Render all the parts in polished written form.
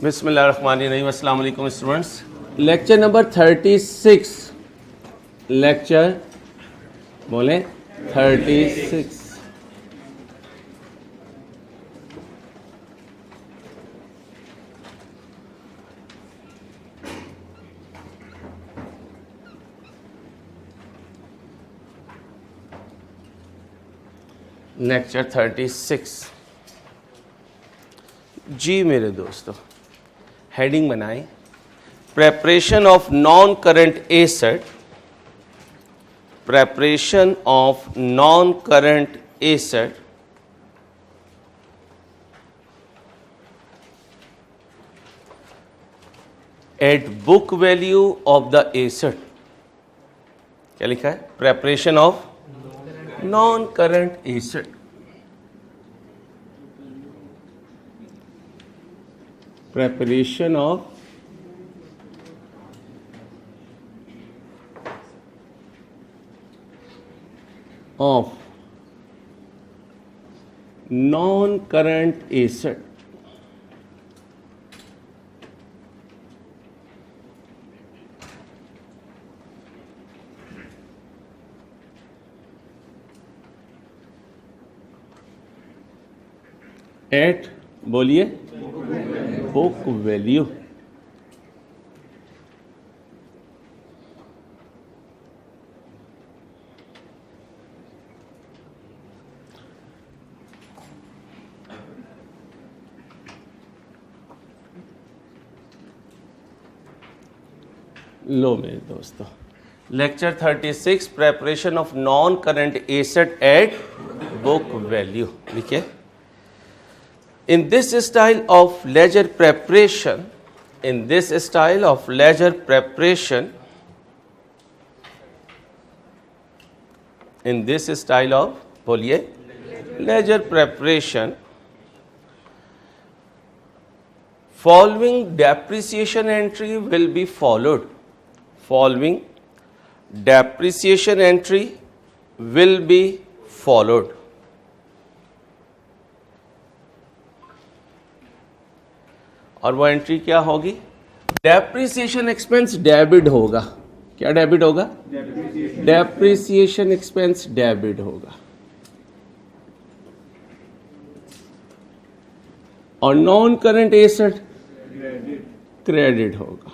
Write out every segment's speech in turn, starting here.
बिस्मिल्लाहिर्रहमानिर्रहीम। अस्सलाम वालेकुम स्टूडेंट्स। लेक्चर नंबर 36, लेक्चर बोले 36। लेक्चर 36 जी मेरे दोस्तों, हेडिंग बनाई preparation of non current asset, preparation of non current asset eight book value of the asset. क्या लिखा है? Preparation of non current asset preparation of non-current asset at बोलिए book value. लो मेरे दोस्तों, lecture 36 preparation of non current asset eight book value लिखिए। In this style of ledger preparation, बोलिए ledger preparation, following depreciation entry will be followed. Following depreciation entry will be followed. और वो entry क्या होगी? Depreciation expense debit होगा। क्या debit होगा? Depreciation expense debit होगा और नॉन करंट एसेट क्रेडिट होगा।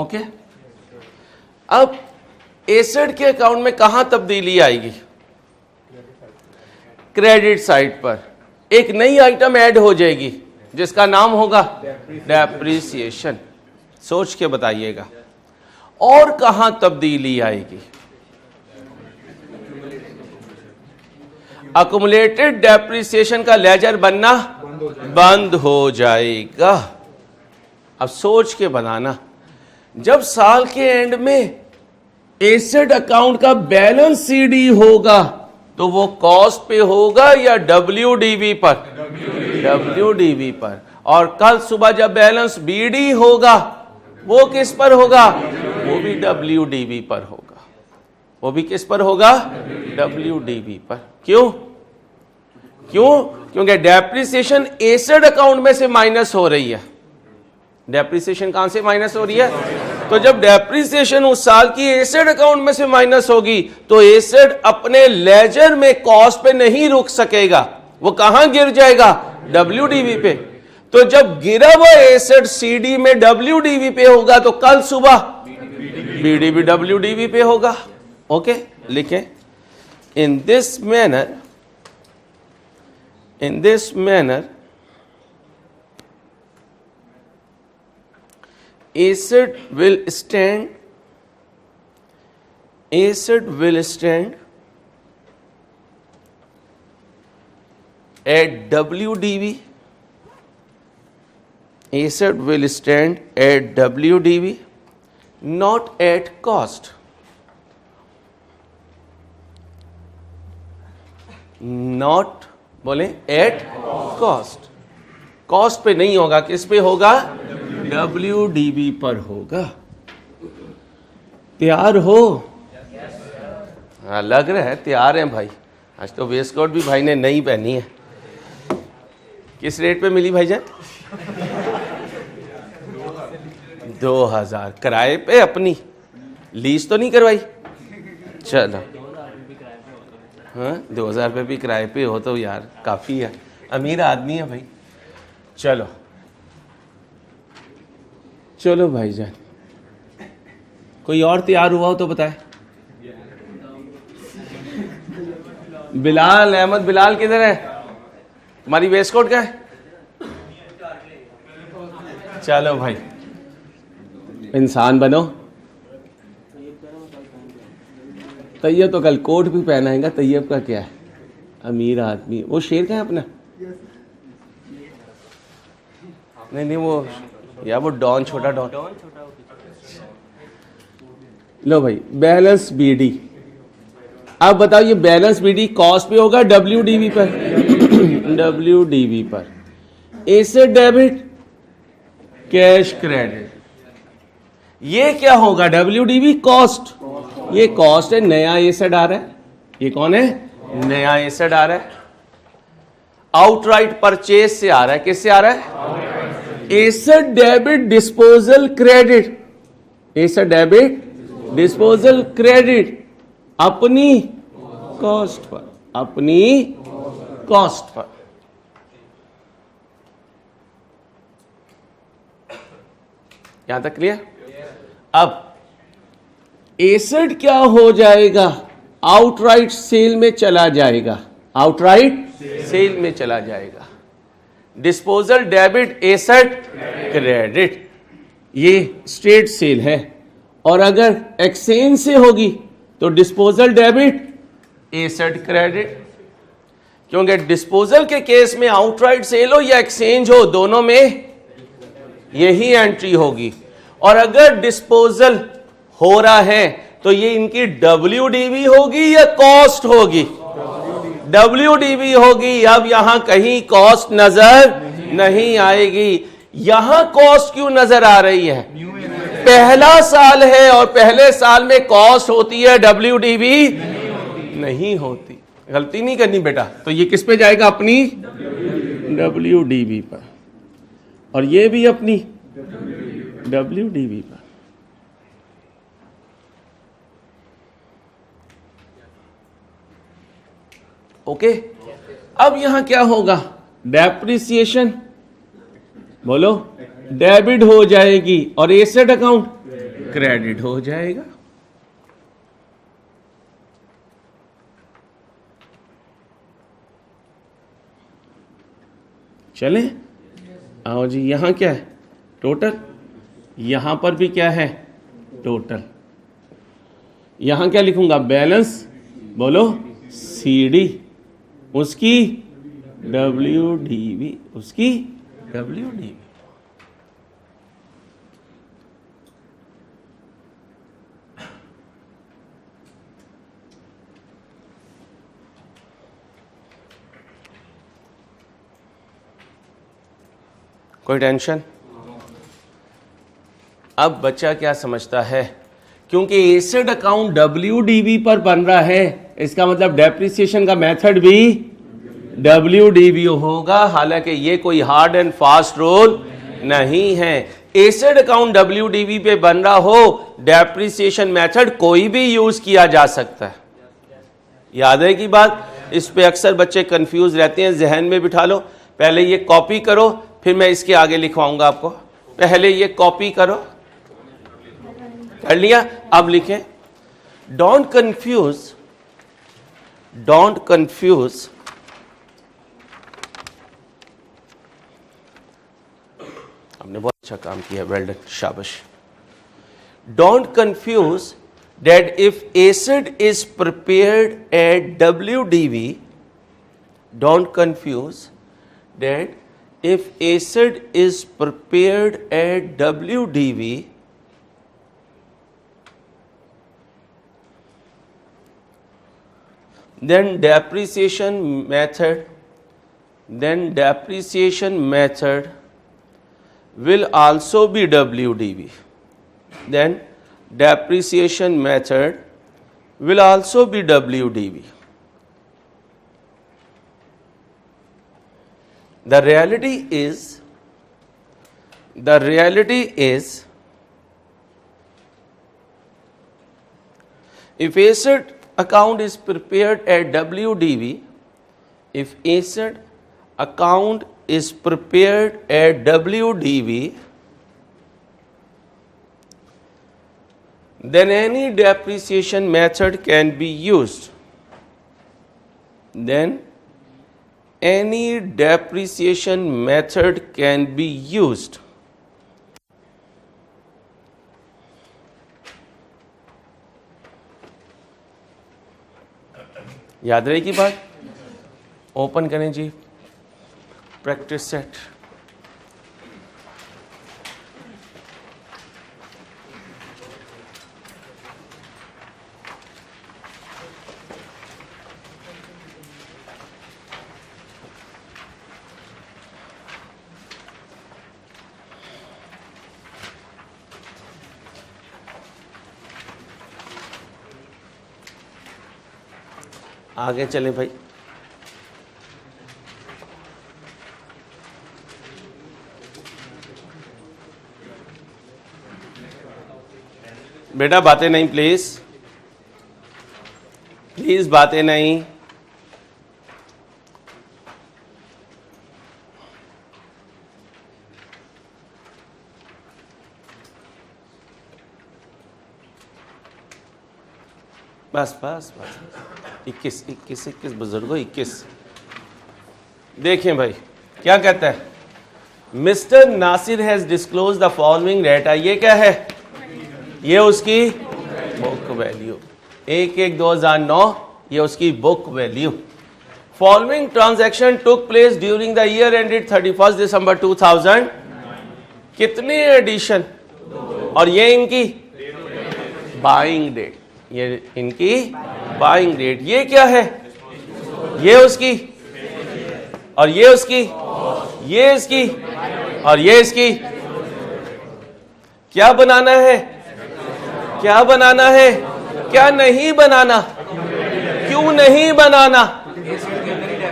ओके, अब एसेट के अकाउंट में कहां तब्दीली आएगी? क्रेडिट साइड पर एक नई आइटम ऐड हो जाएगी जिसका नाम होगा डेप्रिसिएशन। सोच के बताइएगा। और कहां तब्दीली आएगी? अकुमुलेटेड डेप्रिसिएशन का लेजर बनना बंद हो जाएगा। अब सोच के बनाना, जब साल के एंड में एसेट अकाउंट का बैलेंस सीडी होगा तो वो कॉस्ट पे होगा या डब्ल्यूडीवी पर? डब्ल्यूडीवी पर। और कल सुबह जब बैलेंस बीडी होगा वो किस पर होगा? वो भी डब्ल्यूडीवी पर होगा। वो भी किस पर होगा? डब्ल्यूडीवी पर। क्यों? क्योंकि डेप्रिसिएशन एसेट अकाउंट में से माइनस हो रही है। डेप्रिसिएशन कहां से माइनस हो रही है? तो जब डेप्रिसिएशन उस साल की एसेट अकाउंट में से माइनस होगी तो एसेट अपने लेजर में कॉस्ट पे नहीं रुक सकेगा। वो कहां गिर जाएगा? डब्ल्यूडीवी पे। तो जब गिरा हुआ एसेट सीडी में डब्ल्यूडीवी पे होगा तो कल सुबह बीडी भी डब्ल्यूडीवी पे होगा। ओके, लिखें in this manner asset will stand at WDV. Asset will stand at WDV, not at cost. Not बोले at cost. कॉस्ट पे नहीं होगा, किस पे होगा? WDV पर होगा। तैयार हो? हाँ, लग रहा है तैयार हैं भाई। आज तो वेस्ट कोट भी भाई ने नई पहनी है। किस रेट पे मिली भाईजान? 2000 किराए पे, अपनी लीज तो नहीं करवाई? चलो हाँ, 2000 रुपये भी किराए पे हो तो यार काफ़ी है, अमीर आदमी है भाई। चलो चलो भाईजान, कोई और तैयार हुआ हो तो बताए। बिलाल अहमद, बिलाल किधर है? तुम्हारी वेस्ट कोट का है? चलो भाई, इंसान बनो। तैयब तो कल कोट भी पहनाएगा, तैयब का क्या है, अमीर आदमी। वो शेर का है अपना? नहीं वो या वो डॉन, छोटा डॉन। लो भाई, बैलेंस बीडी। अब बताओ ये बैलेंस बीडी कॉस्ट पे होगा WDV पर? WDV पर। एसेट डेबिट, कैश क्रेडिट, ये क्या होगा? WDV cost. ये कॉस्ट है, नया एसेट आ रहा है। ये कौन है? नया एसेट आ रहा है। आउटराइट परचेज से आ रहा है। किससे आ रहा है? Asset debit disposal credit. Asset debit disposal credit अपनी कॉस्ट पर, अपनी कॉस्ट पर। यहां तक क्लियर? अब एसेट क्या हो जाएगा? आउटराइट सेल में चला जाएगा। आउटराइट सेल में चला जाएगा। डिस्पोजल डेबिट, एसेट क्रेडिट, ये स्ट्रेट सेल है। और अगर एक्सचेंज से होगी तो डिस्पोजल डेबिट, एसेट क्रेडिट। क्योंकि डिस्पोजल के केस में आउटराइट सेल हो या एक्सचेंज हो, दोनों में यही एंट्री होगी। और अगर डिस्पोजल हो रहा है तो ये इनकी WDV होगी या कॉस्ट होगी? WDV होगी। अब यहां कहीं कॉस्ट नजर नहीं आएगी। यहां कॉस्ट क्यों नजर आ रही है? पहला साल है और पहले साल में कॉस्ट होती है, WDV नहीं होती। गलती नहीं करनी बेटा। तो ये किस पे जाएगा? अपनी WDV पर। और ये भी अपनी WDV पर। ओके, अब यहां क्या होगा? डेप्रिसिएशन, बोलो, डेबिट हो जाएगी और एसेट अकाउंट क्रेडिट हो जाएगा। चले आओ जी, यहां क्या है? टोटल। यहां पर भी क्या है? टोटल। यहां क्या लिखूंगा? बैलेंस, बोलो, CD, उसकी WDV, उसकी WDV। कोई टेंशन? अब बच्चा क्या समझता है? क्योंकि एसेट अकाउंट WDV पर बन रहा है, इसका मतलब डेप्रिसिएशन का मेथड भी WDV होगा। हालांकि ये कोई हार्ड एंड फास्ट रूल नहीं है। एसेट अकाउंट WDV पे बन रहा हो, डेप्रिसिएशन मेथड कोई भी यूज किया जा सकता है। याद है की बात? इस पे अक्सर बच्चे कंफ्यूज रहते हैं, जहन में बिठा लो। पहले ये कॉपी करो, फिर मैं इसके आगे लिखवाऊंगा आपको। पहले ये कॉपी करो, कर लिया? अब लिखें, डोंट कंफ्यूज, डोंट कंफ्यूज हमने बहुत अच्छा काम किया, वेल डन, शाबाश। Don't confuse that if acid is prepared at WDV, don't confuse that if acid is prepared at WDV, then depreciation method will also be WDV. Then depreciation method will also be WDV. The reality is, if asset account is prepared at WDV, if asset account is prepared at WDV, then any depreciation method can be used. Then any depreciation method can be used. याद रहेगी बात? Open करें जी practice set. आगे चलें भाई। बेटा बातें नहीं, प्लीज प्लीज बातें नहीं। बस बस बस 21 बुजुर्गों 21। देखें भाई क्या कहता है, mister Nasir has disclose the following data. ये क्या है? ये उसकी बुक वैल्यू 1/1/2009, ये उसकी book value. Following transaction took place during the year ended 31 दिसंबर 2000। कितने एडिशन? और ये इनकी बाइंग डेट, ये इनकी बाइंग डेट। ये क्या है? ये उसकी, और ये उसकी, ये इसकी, और ये इसकी। क्या बनाना है? क्या बनाना है? क्या नहीं बनाना? क्यों नहीं बनाना?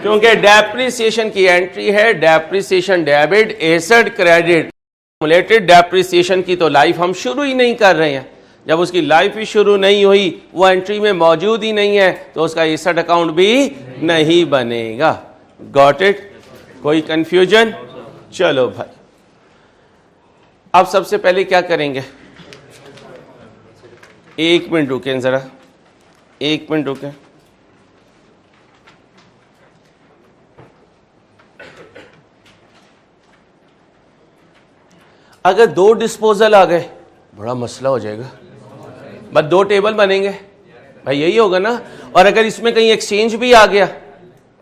क्योंकि डेप्रिसिएशन की एंट्री है, depreciation debit, asset credit. Accumulated depreciation की तो लाइफ हम शुरू ही नहीं कर रहे हैं। जब उसकी लाइफ ही शुरू नहीं हुई, वो एंट्री में मौजूद ही नहीं है, तो उसका एसेट अकाउंट भी नहीं बनेगा। Got it? कोई कंफ्यूजन? चलो भाई, अब सबसे पहले क्या करेंगे? 1 मिनट रुकें जरा, 1 मिनट रुकें। अगर 2 डिस्पोजल आ गए बड़ा मसला हो जाएगा। बस 2 टेबल बनेंगे भाई, यही होगा ना। और अगर इसमें कहीं एक्सचेंज भी आ गया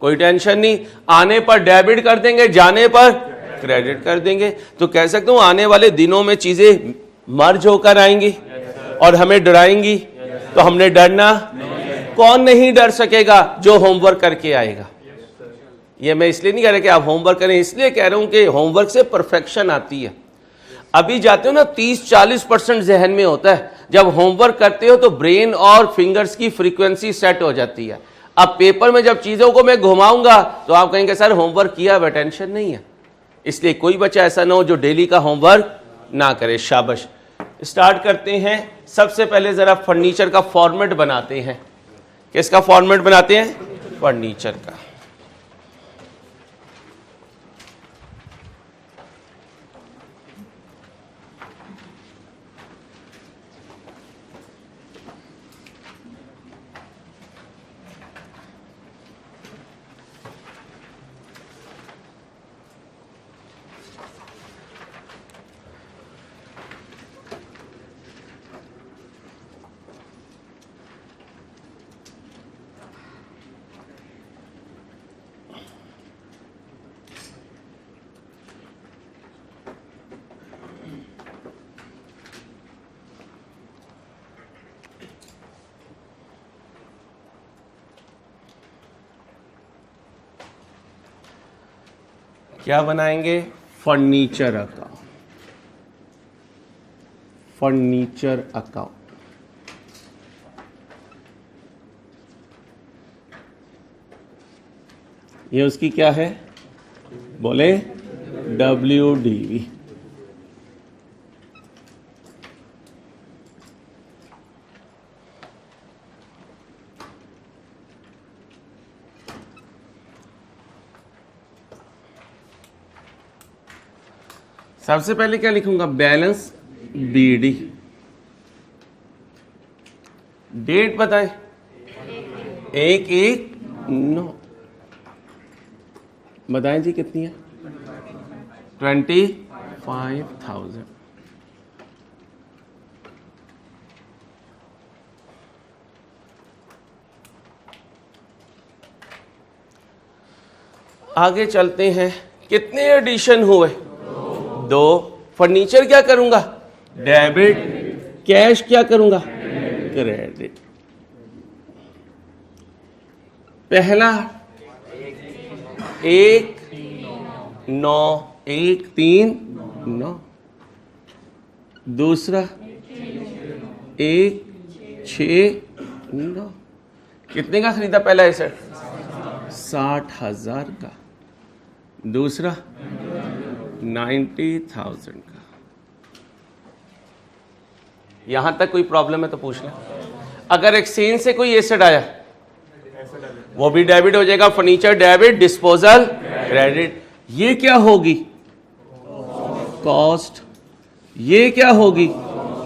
कोई टेंशन नहीं, आने पर डेबिट कर देंगे, जाने पर क्रेडिट कर देंगे। तो कह सकता हूं आने वाले दिनों में चीजें मर्ज होकर आएंगी और हमें डराएंगी। तो हमने डरना कौन नहीं डर सकेगा? जो होमवर्क करके आएगा। ये मैं इसलिए नहीं कह रहा कि आप होमवर्क करें, इसलिए कह रहा हूं कि होमवर्क से परफेक्शन आती है। अभी जाते हो ना 30-40% जहन में होता है, जब होमवर्क करते हो तो ब्रेन और फिंगर्स की फ्रीक्वेंसी सेट हो जाती है। अब पेपर में जब चीजों को मैं घुमाऊंगा तो आप कहेंगे सर होमवर्क किया, वह टेंशन नहीं है। इसलिए कोई बच्चा ऐसा ना हो जो डेली का होमवर्क ना करे। शाबाश। स्टार्ट करते हैं। सबसे पहले जरा फर्नीचर का फॉर्मेट बनाते हैं। किसका फॉर्मेट बनाते हैं? फर्नीचर का। क्या बनाएंगे? Furniture account. Furniture account. ये उसकी क्या है? बोले WDV। सबसे पहले क्या लिखूंगा? Balance BD। डेट बताएं, 1/1/9। बताएं जी कितनी है? 25,000। आगे चलते हैं। कितने एडिशन हुए? 2। फर्नीचर क्या करूंगा? डेबिट। कैश क्या करूंगा? क्रेडिट। पहला 1/9/1/3/9। दूसरा 1/6/9। कितने का खरीदा पहला एसेट? 60,000 का। दूसरा 90,000 का। यहां तक कोई प्रॉब्लम है तो पूछ लें। अगर एक्सचेंज से कोई एसेट आया वो भी डेबिट हो जाएगा। Furniture debit, disposal credit. ये क्या होगी? कॉस्ट। ये क्या होगी?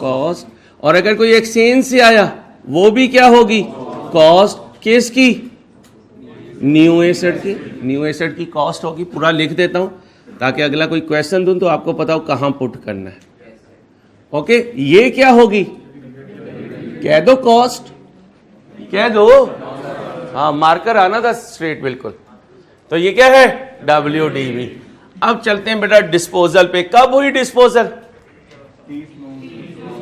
कॉस्ट। और अगर कोई एक्सचेंज से आया वो भी क्या होगी? कॉस्ट। किसकी? न्यू एसेट की। न्यू एसेट की कॉस्ट होगी। पूरा लिख देता हूं ताकि अगला कोई क्वेश्चन दूं तो आपको पता हो कहां पुट करना है। ओके, ये क्या होगी? कह दो कॉस्ट, कह दो। हाँ, मार्कर आना था स्ट्रेट बिल्कुल। तो ये क्या है? WDV। अब चलते हैं बेटा डिस्पोजल पे। कब हुई डिस्पोजल?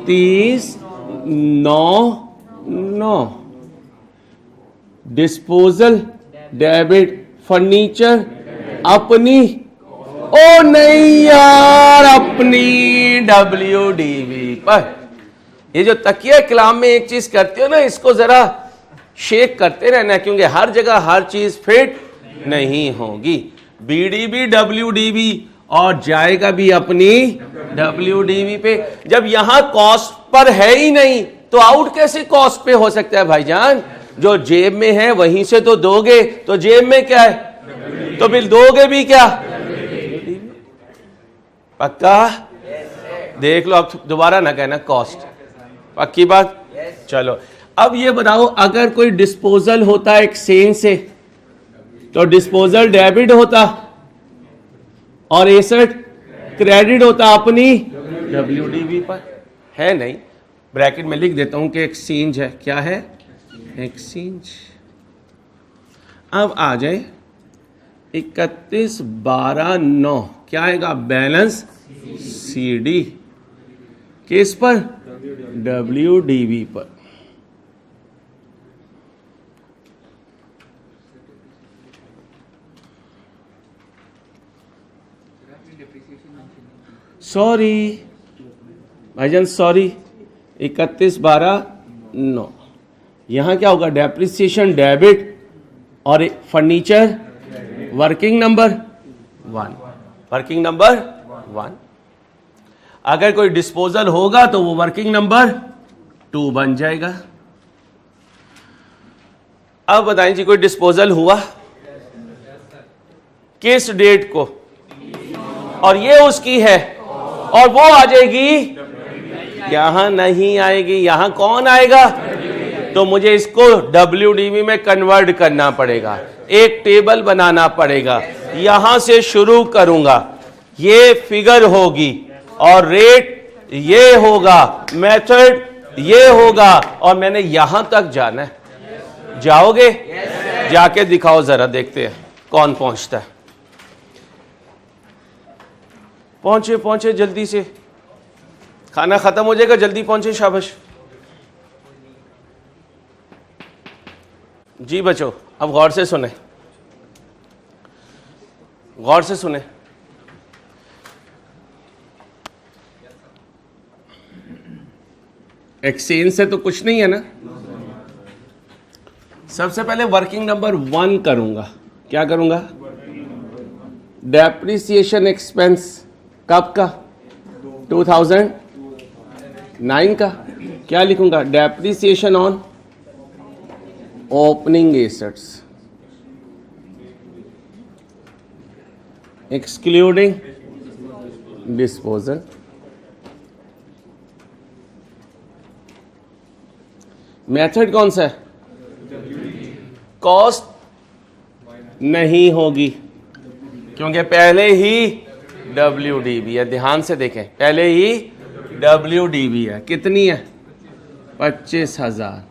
30/9/9। Disposal debit. फर्नीचर अपनी, ओ नहीं यार, अपनी WDV पर। ये जो तकिया कलाम में एक चीज करते हो ना, इसको जरा शेक करते रहना, क्योंकि हर जगह हर चीज फिट नहीं होगी। BDB WDV और जाएगा भी अपनी WDV पे। जब यहां कॉस्ट पर है ही नहीं तो आउट कैसे कॉस्ट पे हो सकता है भाईजान? जो जेब में है वहीं से तो दोगे। तो जेब में क्या है? तो बिल दोगे भी क्या? पक्का? देख लो, अब दोबारा ना कहना कॉस्ट। पक्की बात? चलो अब ये बताओ, अगर कोई डिस्पोजल होता एक्सचेंज से तो डिस्पोजल डेबिट होता और एसेट क्रेडिट होता अपनी WDV पर। है नहीं, ब्रैकेट में लिख देता हूं कि एक्सचेंज है। क्या है? एक्सचेंज। अब आ जाए 31/12/9। क्या आएगा? Balance CD। किस पर? WDV पर। सॉरी भाईजान, सॉरी। 31/12/9। यहां क्या होगा? डेप्रिसिएशन डेबिट और furniture working number 1। Working number 1। अगर कोई डिस्पोजल होगा तो वो वर्किंग नंबर 2 बन जाएगा। अब बताएं जी, कोई डिस्पोजल हुआ किस डेट को, और ये उसकी है, और वो आ जाएगी यहां नहीं आएगी। यहां कौन आएगा? तो मुझे इसको WDV में कन्वर्ट करना पड़ेगा। एक टेबल बनाना पड़ेगा। यहां से शुरू करूंगा, ये फिगर होगी और रेट ये होगा, मेथड ये होगा, और मैंने यहां तक जाना है। जाओगे? जाके दिखाओ जरा, देखते हैं कौन पहुंचता है। पहुंचे पहुंचे जल्दी से, खाना खत्म हो जाएगा, जल्दी पहुंचे। शाबाश जी बच्चों। अब गौर से सुने, गौर से सुने। एक्सचेंज से तो कुछ नहीं है ना। सबसे पहले वर्किंग नंबर 1 करूंगा। क्या करूंगा? डेप्रिसिएशन एक्सपेंस कब का? 2009 का। क्या लिखूंगा? Depreciation on opening assets excluding disposal. Method कौन सा है? कॉस्ट नहीं होगी क्योंकि पहले ही WDV है। ध्यान से देखें, पहले ही WDV है। कितनी है? 25,000।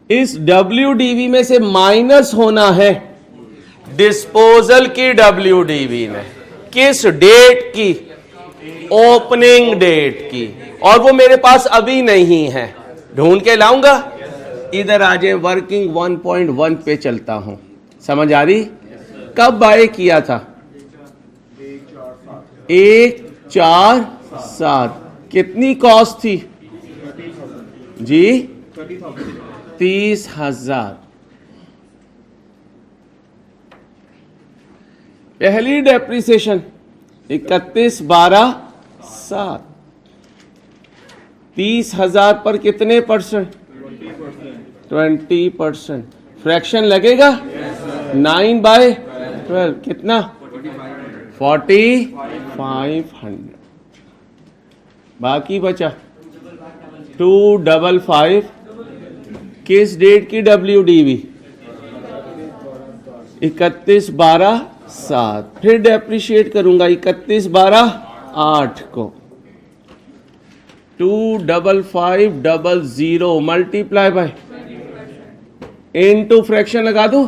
इस WDV में से माइनस होना है डिस्पोजल की WDV में। किस डेट की? ओपनिंग डेट की। और वो मेरे पास अभी नहीं है, ढूंढ के लाऊंगा। इधर आ जाए, वर्किंग 1.1 पे चलता हूं। समझ आ रही? कब बाय किया था? 147। कितनी कॉस्ट थी जी? 30,000। पहली डेप्रिसिएशन 31/12/7। 30,000 पर कितने परसेंट? 20%। फ्रैक्शन लगेगा? 9/12 कितना? 4,500। बाकी बचा 255। किस डेट की WDV? 31/12/7। फिर डेप्रिशिएट करूंगा 31/12/8 को। 25500 मल्टीप्लाई बाय इनटू फ्रैक्शन लगा दो,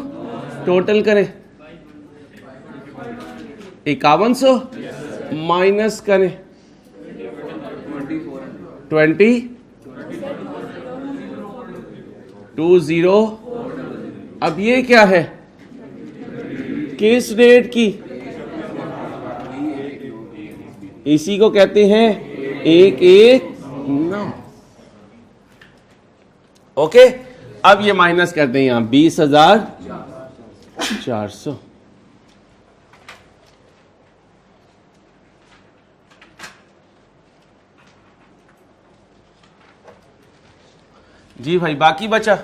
टोटल करें 5100 माइनस करें 20। अब ये क्या है? किस डेट की? इसी को कहते हैं 119। ओके, अब ये माइनस करते हैं यहां 20,400। जी भाई, बाकी बचा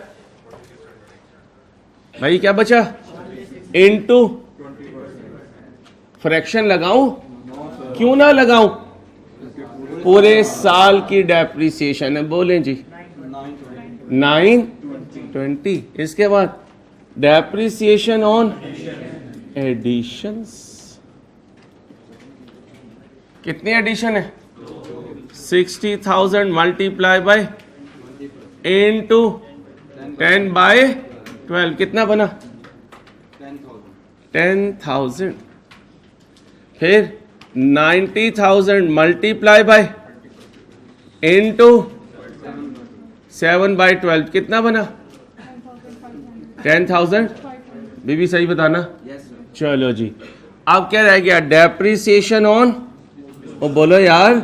भाई, क्या बचा? इनटू फ्रैक्शन लगाऊं? क्यों ना लगाऊं? पूरे साल की डेप्रिसिएशन है। बोलें जी 920। इसके बाद डेप्रिसिएशन ऑन एडिशंस। कितनी एडिशन है? 60,000 मल्टीप्लाई बाय इनटू 10/12 कितना बना? 10,000। फिर 90,000 मल्टीप्लाई बाय इनटू 7/12 कितना बना? 10,000। बीबी सही बताना। चलो जी, अब क्या रह गया? डेप्रिसिएशन ऑन, वो बोलो यार,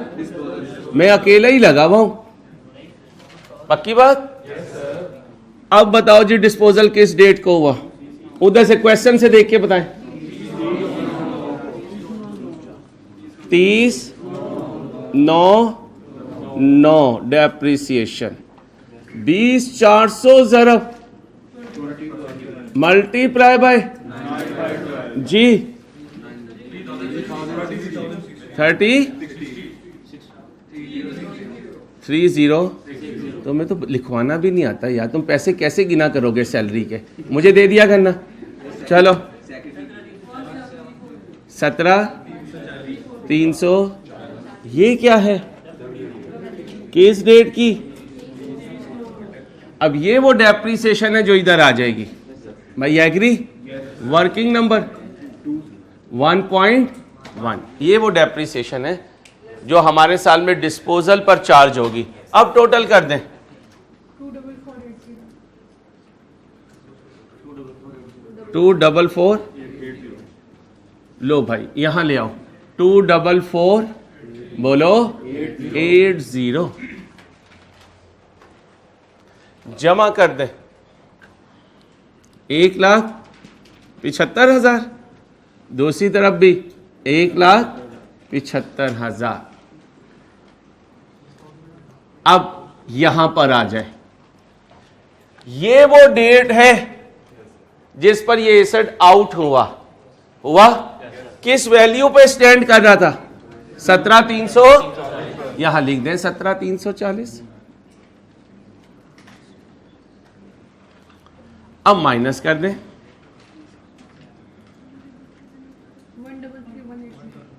मैं अकेला ही लगा हुआ हूं। पक्की बात? अब बताओ जी, डिस्पोजल किस डेट को हुआ? उधर से क्वेश्चन से देख के बताएं। 30/9/9 डेप्रिसिएशन 20,400 जरा मल्टीप्लाई बाय जी 30। तुम्हें तो लिखवाना भी नहीं आता यार, तुम पैसे कैसे गिना करोगे सैलरी के? मुझे दे दिया करना। चलो 17,300। ये क्या है? किस डेट की? अब ये वो डेप्रिसिएशन है जो इधर आ जाएगी। भाई एग्री? वर्किंग नंबर 1.1, ये वो डेप्रिसिएशन है जो हमारे साल में डिस्पोजल पर चार्ज होगी। अब टोटल कर दें 244। लो भाई यहां ले आओ 244 बोलो 80 जमा कर दे 1,75,000 दूसरी तरफ भी 1,75,000। अब यहां पर आ जाए, ये वो डेट है जिस पर ये एसेट आउट हुआ किस वैल्यू पे स्टैंड कर रहा था? 17,300, यहां लिख दें 17,340। अब माइनस कर दें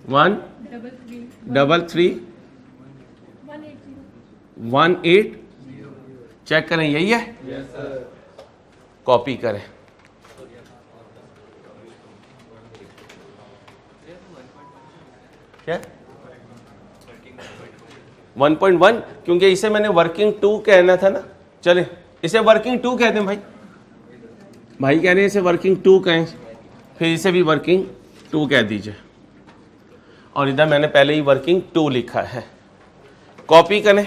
1,33,18 चेक करें, यही है? कॉपी करें। क्या 1.1, क्योंकि इसे मैंने वर्किंग 2 कहना था ना। चले इसे वर्किंग 2 कहते हैं। भाई कह रहे हैं इसे वर्किंग 2 कहें, फिर इसे भी वर्किंग 2 कह दीजिए। और इधर मैंने पहले ही वर्किंग 2 लिखा है, कॉपी करें।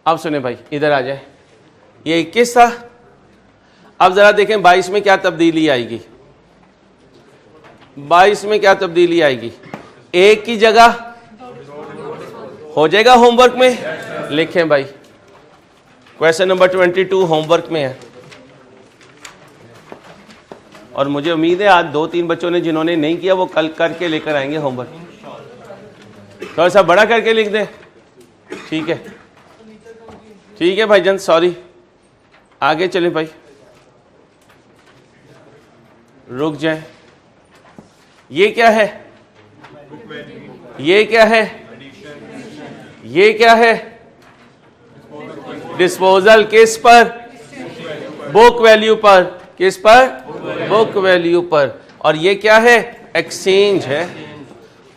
अब सुने भाई, इधर आ जाए, ये 21 था। अब जरा देखें 22 में क्या तब्दीली आएगी। 22 में क्या तब्दीली आएगी? 1 की जगह हो जाएगा होमवर्क में, लिखें भाई। क्वेश्चन नंबर 22 होमवर्क में है। और मुझे उम्मीद है आज 2-3 बच्चों ने जिन्होंने नहीं किया वो कल करके लेकर आएंगे होमवर्क। थोड़ा सा बड़ा करके लिख दें, ठीक है? ठीक है भाईजान, सॉरी। आगे चलें भाई, रुक जाएं। ये क्या है? ये क्या है? ये क्या है? डिस्पोजल किस पर? बुक वैल्यू पर। किस पर? बुक वैल्यू पर। और ये क्या है? एक्सचेंज है।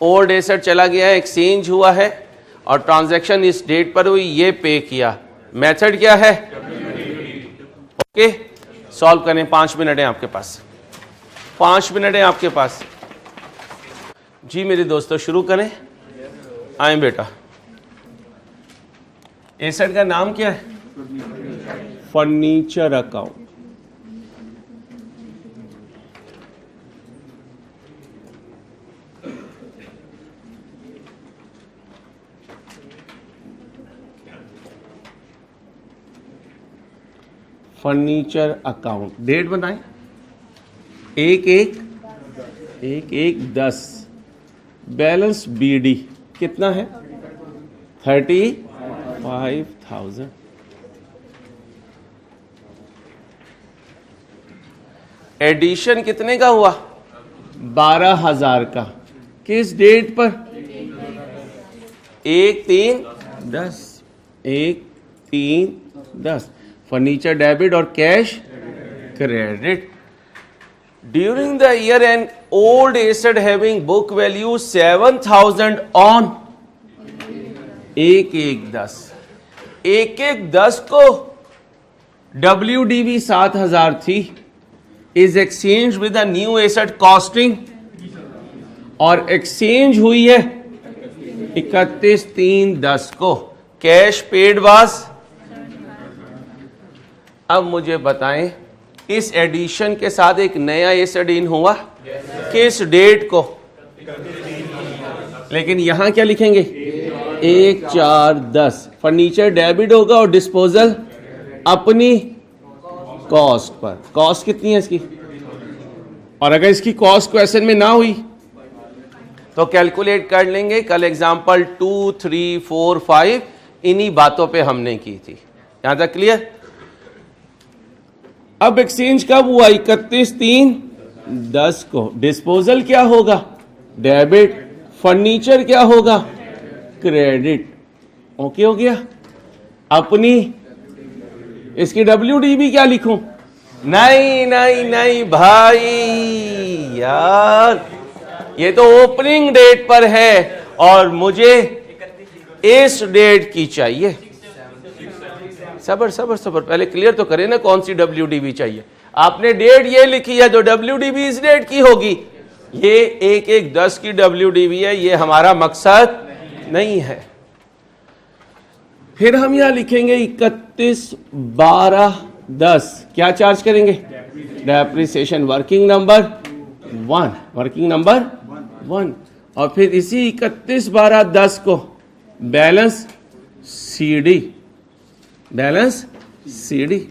ओल्ड एसेट चला गया है, एक्सचेंज हुआ है और ट्रांजैक्शन इस डेट पर हुई, ये पे किया। मेथड क्या है? ओके, सॉल्व करें। 5 मिनट है आपके पास, 5 मिनट है आपके पास। जी मेरे दोस्तों, शुरू करें। आए बेटा। एसेट का नाम क्या है? Furniture account. Furniture account, date बताएं। 1/1/10। बैलेंस बीडी कितना है? 35,000। एडिशन कितने का हुआ? 12,000 का। किस डेट पर? 1/3/10। 1/3/10। फर्नीचर डेबिट और cash credit. During the year an old asset having book value 7,000 on 1/1/10। 1/1/10 को WDV 7,000 थी, is exchange with a new asset costing, और एक्सचेंज हुई है 31/3/10 को। Cash paid was. अब मुझे बताएं, इस एडिशन के साथ एक नया एसेट इन हुआ किस डेट को? लेकिन यहां क्या लिखेंगे? 1/4/10। फर्नीचर डेबिट होगा और डिस्पोजल अपनी कॉस्ट पर। कॉस्ट कितनी है इसकी? और अगर इसकी कॉस्ट क्वेश्चन में ना हुई तो कैलकुलेट कर लेंगे। कल एग्जांपल 2, 3, 4, 5 इन्हीं बातों पे हमने की थी। यहां तक क्लियर? अब एक्सचेंज कब हुआ? 31/3/10 को। डिस्पोजल क्या होगा? डेबिट। फर्नीचर क्या होगा? क्रेडिट। ओके हो गया? अपनी इसकी WDV क्या लिखूं? नहीं नहीं नहीं भाई यार, ये तो ओपनिंग डेट पर है और मुझे इस डेट की चाहिए। सबर सबर सबर, पहले क्लियर तो करें ना कौन सी WDV चाहिए। आपने डेट ये लिखी है, जो WDV इस डेट की होगी। ये 1/1/10 की WDV है, ये हमारा मकसद नहीं है। फिर हम यहां लिखेंगे 31/12 10 क्या चार्ज करेंगे? Depreciation working number 1, working number 1। और फिर इसी 31/12/10 को balance CD, balance CD.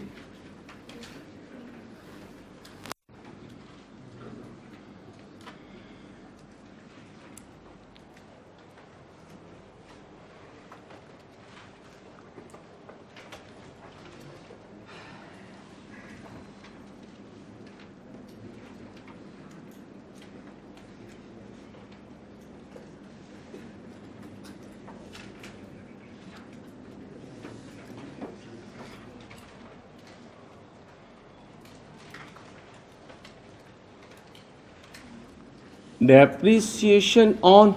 Depreciation on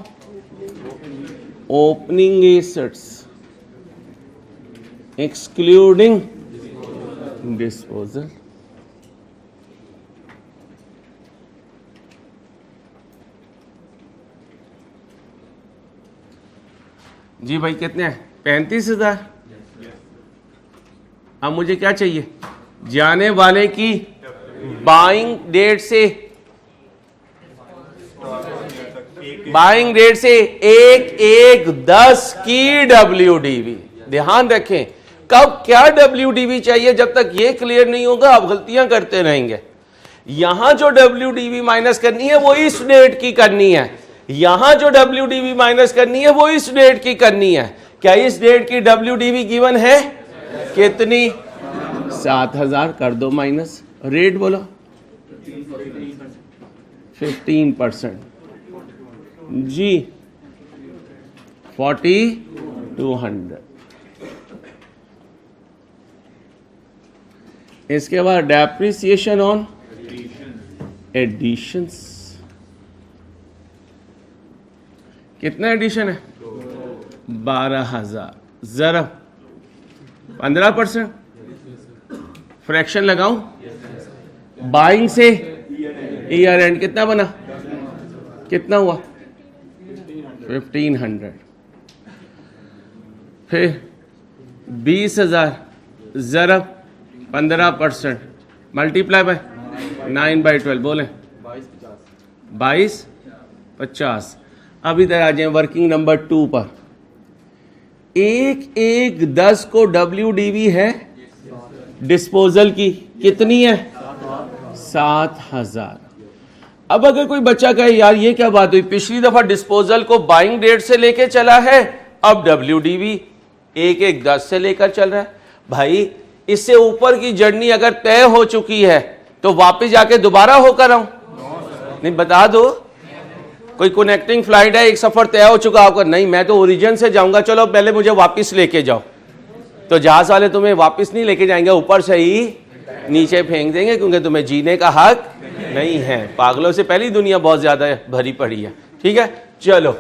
opening assets excluding disposal। जी भाई कितने हैं? 35,000। अब मुझे क्या चाहिए? जाने वाले की बाइंग डेट से, बाइंग डेट से 1/1/10 की WDV। ध्यान रखें कब क्या WDV चाहिए, जब तक ये क्लियर नहीं होगा आप गलतियां करते रहेंगे। यहां जो WDV माइनस करनी है वो इस डेट की करनी है, यहां जो WDV माइनस करनी है वो इस डेट की करनी है। क्या इस डेट की WDV गिवन है? कितनी? 7,000 कर दो माइनस, रेट बोलो 15% जी, 4,200। इसके बाद डेप्रिसिएशन ऑन एडिशंस। कितना एडिशन है? 12,000। जरा 15% फ्रैक्शन लगाऊं? बाइंग से ईयर एंड कितना बना? कितना हुआ? 1,500। फिर 20,000 जरा 15% मल्टीप्लाई बाय 9/12 बोले 22,50। अब इधर आ जाए वर्किंग नंबर 2 पर। 1/1/10 को WDV है डिस्पोजल की, कितनी है? 7,000। अब अगर कोई बच्चा कहे यार ये क्या बात हुई, पिछली दफा डिस्पोजल को बाइंग डेट से लेके चला है, अब WDV 1/1/10 से लेकर चल रहा है। भाई इससे ऊपर की जर्नी अगर तय हो चुकी है तो वापस जाके दोबारा होकर आऊं? नहीं, बता दो कोई कनेक्टिंग फ्लाइट है, एक सफर तय हो चुका आपका, नहीं मैं तो ओरिजिन से जाऊंगा, चलो पहले मुझे वापस लेके जाओ। तो जहाज वाले तुम्हें वापस नहीं लेके जाएंगे, ऊपर से ही नीचे फेंक देंगे, क्योंकि तुम्हें जीने का हक नहीं है। पागलों से पहली दुनिया बहुत ज्यादा भरी पड़ी है। ठीक है, चलो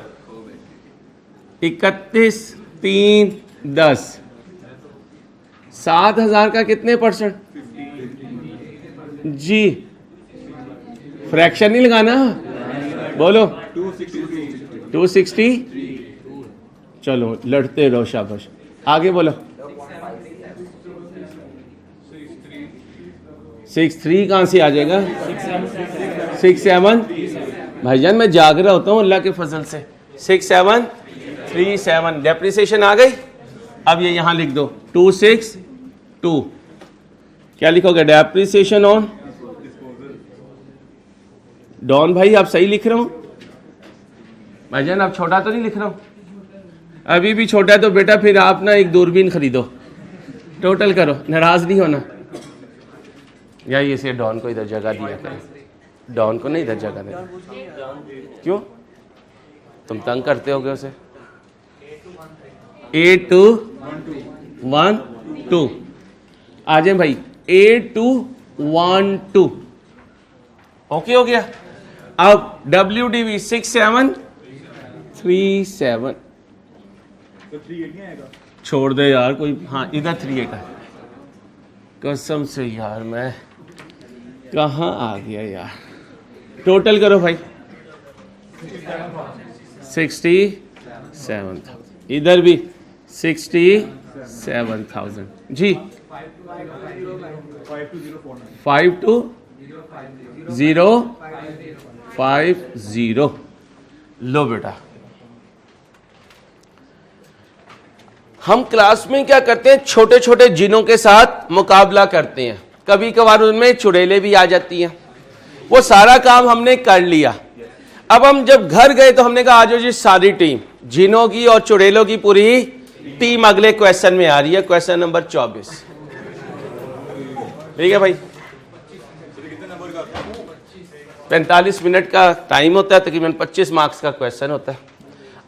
31/3/10 7,000 का कितने परसेंट जी? फ्रैक्शन नहीं लगाना, बोलो 260। चलो लड़ते रहो, शाबाश। आगे बोलो 63 कहां से आ जाएगा? 67। भाईजान मैं जाग रहा होता हूं अल्लाह के फजल से। 6737 डेप्रिसिएशन आ गई। अब ये यहां लिख दो 262। क्या लिखोगे? डेप्रिसिएशन ऑन डॉन। भाई आप सही लिख रहे हो भाईजान, आप छोटा तो नहीं लिख रहा हूं? अभी भी छोटा है तो बेटा फिर आप ना एक दूरबीन खरीदो, टोटल करो, नाराज नहीं होना। या इसे डॉन को इधर जगह दिया करें, डॉन को नहीं इधर जगह दे। क्यों? तुम तंग करते होगे उसे। 8212 आ जाए भाई, 8212 ओके हो गया। अब WDV 6737। छोड़ दे यार कोई, हाँ इधर 38 है। कसम से यार मैं कहाँ आ गया यार। टोटल करो भाई 67,000, इधर भी 67,000 जी। 520550 लो बेटा। हम क्लास में क्या करते हैं, छोटे छोटे जिनों के साथ मुकाबला करते हैं, कभी कभार उनमें चुड़ैलें भी आ जाती हैं। वो सारा काम हमने कर लिया। अब हम जब घर गए तो हमने कहा आज जी सारी टीम, जिनों की और चुड़ैलों की पूरी टीम अगले क्वेश्चन में आ रही है, क्वेश्चन नंबर 24। ठीक है भाई, 45 मिनट का टाइम होता है, तकरीबन 25 मार्क्स का क्वेश्चन होता है।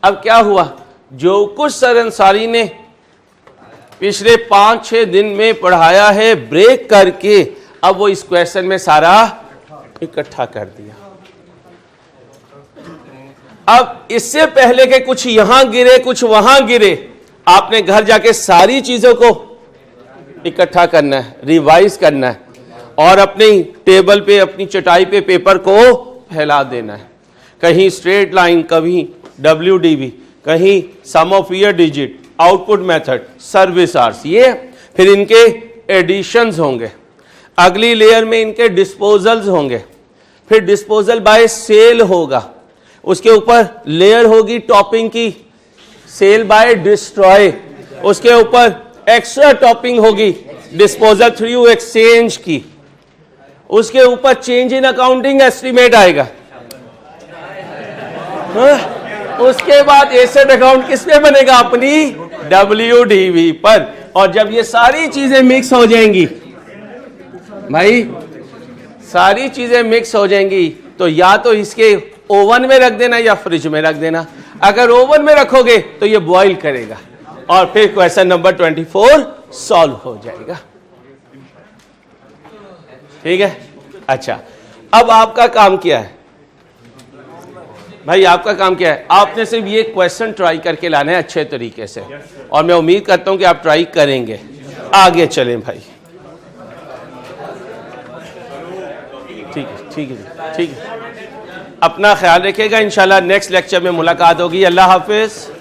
अब क्या हुआ, जो कुछ सर अंसारी ने पिछले 5-6 दिन में पढ़ाया है ब्रेक करके, अब वो इस क्वेश्चन में सारा इकट्ठा कर दिया। अब इससे पहले के कुछ यहां गिरे कुछ वहां गिरे, आपने घर जाके सारी चीजों को इकट्ठा करना है, रिवाइज करना है और अपनी टेबल पे, अपनी चटाई पे पेपर को फैला देना है। कहीं स्ट्रेट लाइन, कहीं WDV, कहीं sum of year digit, output method, service hours, ये फिर इनके एडिशंस होंगे। अगली लेयर में इनके डिस्पोजल्स होंगे, फिर डिस्पोजल बाय सेल होगा, उसके ऊपर लेयर होगी टॉपिंग की, सेल बाय डिस्ट्रॉय, उसके ऊपर एक्स्ट्रा टॉपिंग होगी डिस्पोजल थ्रू एक्सचेंज की, उसके ऊपर चेंज इन अकाउंटिंग एस्टीमेट आएगा। उसके बाद एसेट अकाउंट किस पे बनेगा, अपनी WDV पर। और जब ये सारी चीजें मिक्स हो जाएंगी भाई, सारी चीजें मिक्स हो जाएंगी, तो या तो इसके ओवन में रख देना या फ्रिज में रख देना। अगर ओवन में रखोगे तो ये बॉईल करेगा और फिर क्वेश्चन नंबर 24 सॉल्व हो जाएगा। ठीक है, अच्छा अब आपका काम क्या है भाई, आपका काम क्या है, आपने सिर्फ ये क्वेश्चन ट्राई करके लाना है अच्छे तरीके से, और मैं उम्मीद करता हूं कि आप ट्राई करेंगे। आगे चलें भाई, ठीक है, ठीक है, ठीक है, अपना ख्याल रखिएगा। इंशाल्लाह नेक्स्ट लेक्चर में मुलाकात होगी। अल्लाह हाफिज।